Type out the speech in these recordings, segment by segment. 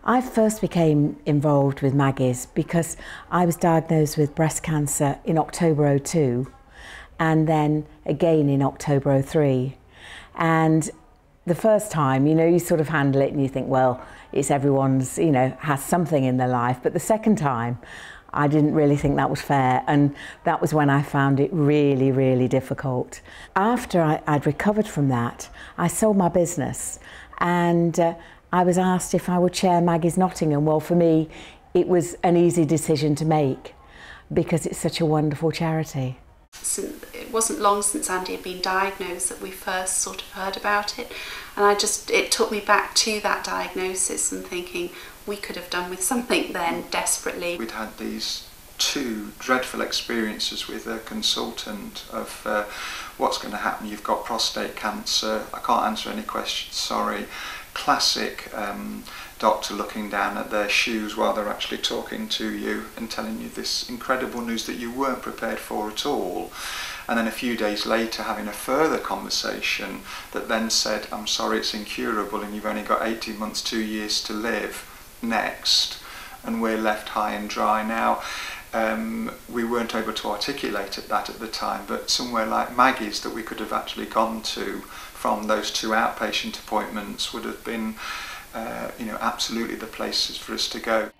I first became involved with Maggie's because I was diagnosed with breast cancer in October '02 and then again in October '03. And the first time, you sort of handle it and you think, well, it's everyone's, has something in their life. But the second time, I didn't really think that was fair, and that was when I found it really, really difficult. After I'd recovered from that, I sold my business, and I was asked if I would chair Maggie's Nottingham. Well, for me, it was an easy decision to make because it's such a wonderful charity. It wasn't long since Andy had been diagnosed that we first sort of heard about it, and it took me back to that diagnosis and thinking we could have done with something then desperately. We'd had these two dreadful experiences with a consultant of what's going to happen, you've got prostate cancer, I can't answer any questions, sorry. Classic doctor looking down at their shoes while they're actually talking to you and telling you this incredible news that you weren't prepared for at all. And then a few days later having a further conversation that then said, I'm sorry, it's incurable and you've only got 18 months, 2 years to live next. And we're left high and dry now. We weren't able to articulate that at the time, but somewhere like Maggie's that we could have actually gone to from those two outpatient appointments would have been absolutely the places for us to go.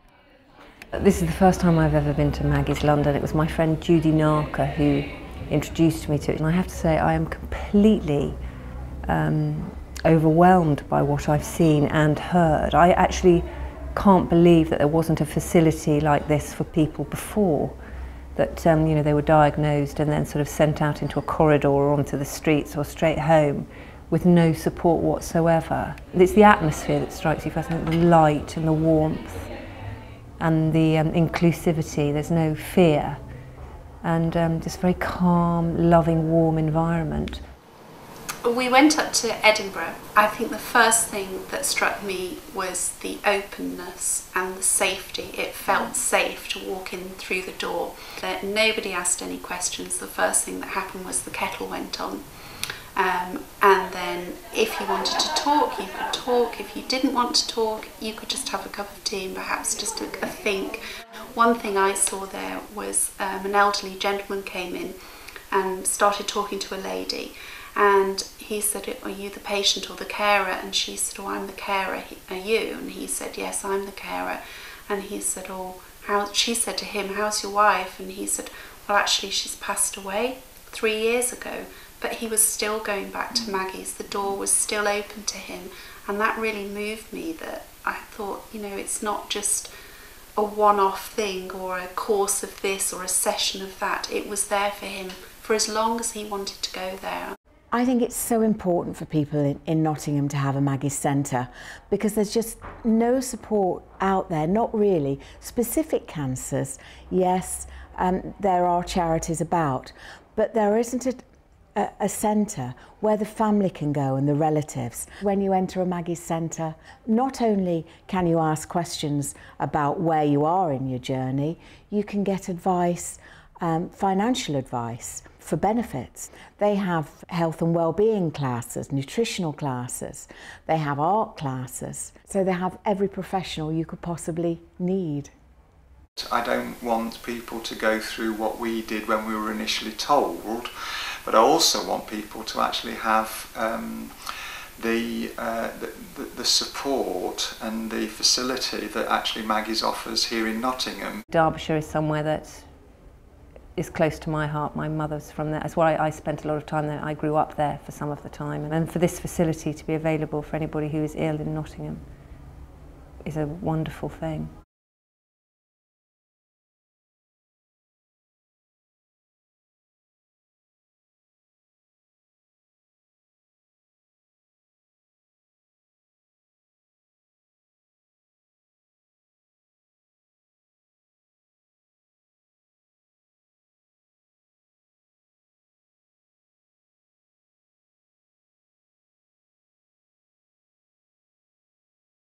This is the first time I've ever been to Maggie's London. It was my friend Judy who introduced me to it, and I have to say I am completely overwhelmed by what I've seen and heard. I actually can't believe that there wasn't a facility like this for people before, that they were diagnosed and then sort of sent out into a corridor or onto the streets or straight home with no support whatsoever. It's the atmosphere that strikes you first, the light and the warmth and the inclusivity. There's no fear, and just very calm, loving, warm environment. We went up to Edinburgh. I think the first thing that struck me was the openness and the safety. It felt safe to walk in through the door. That nobody asked any questions. The first thing that happened was the kettle went on. And then if you wanted to talk, you could talk. If you didn't want to talk, you could just have a cup of tea and perhaps just a think. One thing I saw there was an elderly gentleman came in and started talking to a lady. And he said, are you the patient or the carer? And she said, oh, I'm the carer. Are you? And he said, yes, I'm the carer. And he said, oh, she said to him, how's your wife? And he said, well, actually, she's passed away 3 years ago. But he was still going back to Maggie's. The door was still open to him. And that really moved me, that I thought, it's not just a one-off thing or a course of this or a session of that. It was there for him for as long as he wanted to go there. I think it's so important for people in Nottingham to have a Maggie's Centre because there's just no support out there, not really. Specific cancers, yes, there are charities about, but there isn't a centre where the family can go and the relatives. When you enter a Maggie's Centre, not only can you ask questions about where you are in your journey, you can get advice, financial advice for benefits. They have health and well-being classes, nutritional classes, they have art classes, so they have every professional you could possibly need. I don't want people to go through what we did when we were initially told, but I also want people to actually have the support and the facility that actually Maggie's offers here in Nottingham. Derbyshire is somewhere that is close to my heart. My mother's from there. That's why I spent a lot of time there. I grew up there for some of the time. And for this facility to be available for anybody who is ill in Nottingham is a wonderful thing.